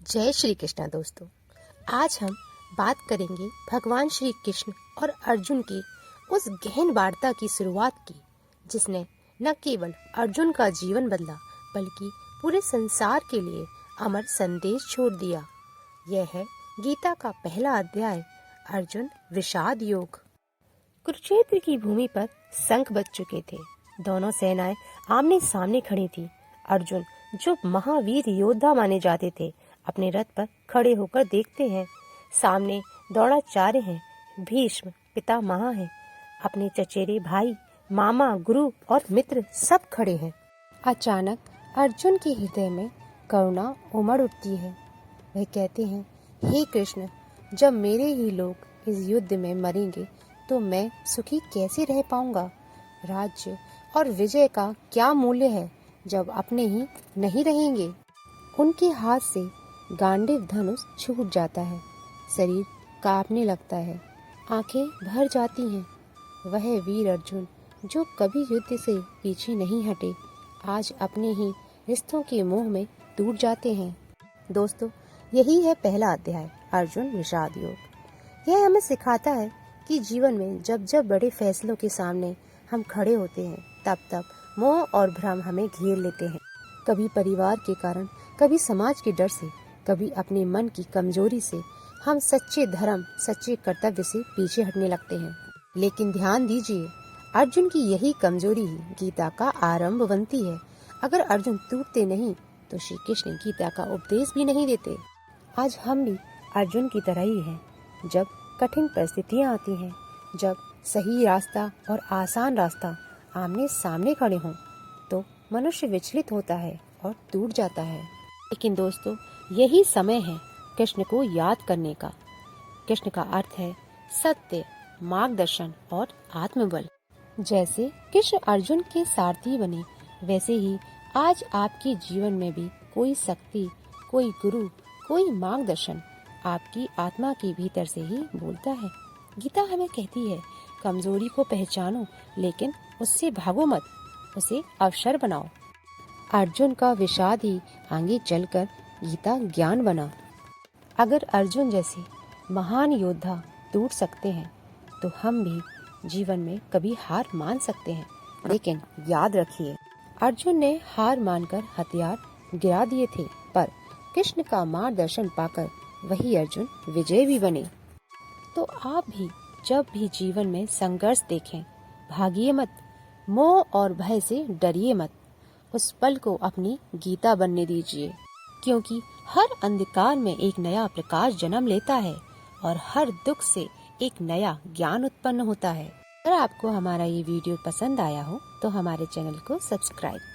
जय श्री कृष्णा दोस्तों। आज हम बात करेंगे भगवान श्री कृष्ण और अर्जुन की उस गहन वार्ता की शुरुआत की जिसने न केवल अर्जुन का जीवन बदला बल्कि पूरे संसार के लिए अमर संदेश छोड़ दिया। यह है गीता का पहला अध्याय, अर्जुन विषाद योग। कुरुक्षेत्र की भूमि पर शंख बज चुके थे। दोनों सेनाएं आमने सामने खड़ी थी। अर्जुन, जो महावीर योद्धा माने जाते थे, अपने रथ पर खड़े होकर देखते हैं। सामने द्रोणाचार्य हैं, भीष्म पितामह हैं, अपने चचेरे भाई, मामा, गुरु और मित्र सब खड़े हैं। अचानक अर्जुन के हृदय में करुणा उमड़ उठती है। वह कहते हैं, हे कृष्ण, जब मेरे ही लोग इस युद्ध में मरेंगे तो मैं सुखी कैसे रह पाऊंगा। राज्य और विजय का क्या मूल्य है जब अपने ही नहीं रहेंगे। उनके हाथ से गांडीव धनुष छूट जाता है, शरीर कांपने लगता है, आंखें भर जाती हैं। वह वीर अर्जुन जो कभी युद्ध से पीछे नहीं हटे, आज अपने ही रिश्तों के मोह में टूट जाते हैं। दोस्तों, यही है पहला अध्याय, अर्जुन विषाद योग। यह हमें सिखाता है कि जीवन में जब जब बड़े फैसलों के सामने हम खड़े होते हैं, तब तब मोह और भ्रम हमें घेर लेते हैं। कभी परिवार के कारण, कभी समाज के डर से, कभी अपने मन की कमजोरी से हम सच्चे धर्म, सच्चे कर्तव्य से पीछे हटने लगते हैं। लेकिन ध्यान दीजिए, अर्जुन की यही कमजोरी ही गीता का आरंभ बनती है। अगर अर्जुन टूटते नहीं तो श्री कृष्ण गीता का उपदेश भी नहीं देते। आज हम भी अर्जुन की तरह ही हैं। जब कठिन परिस्थितियां आती हैं, जब सही रास्ता और आसान रास्ता आमने सामने खड़े हों, तो मनुष्य विचलित होता है और टूट जाता है। लेकिन दोस्तों, यही समय है कृष्ण को याद करने का। कृष्ण का अर्थ है सत्य, मार्गदर्शन और आत्मबल। जैसे कृष्ण अर्जुन के सारथी बने, वैसे ही आज आपके जीवन में भी कोई शक्ति, कोई गुरु, कोई मार्गदर्शन आपकी आत्मा के भीतर से ही बोलता है। गीता हमें कहती है, कमजोरी को पहचानो लेकिन उससे भागो मत, उसे अवसर बनाओ। अर्जुन का विषाद ही आगे चलकर गीता ज्ञान बना। अगर अर्जुन जैसे महान योद्धा टूट सकते हैं तो हम भी जीवन में कभी हार मान सकते हैं। लेकिन याद रखिए, अर्जुन ने हार मानकर हथियार गिरा दिए थे, पर कृष्ण का मार्गदर्शन पाकर वही अर्जुन विजय भी बने। तो आप भी जब भी जीवन में संघर्ष देखें, भागिए मत, मोह और भय से डरिए मत। उस पल को अपनी गीता बनने दीजिए, क्योंकि हर अंधकार में एक नया प्रकाश जन्म लेता है और हर दुख से एक नया ज्ञान उत्पन्न होता है। अगर आपको हमारा ये वीडियो पसंद आया हो तो हमारे चैनल को सब्सक्राइब करें।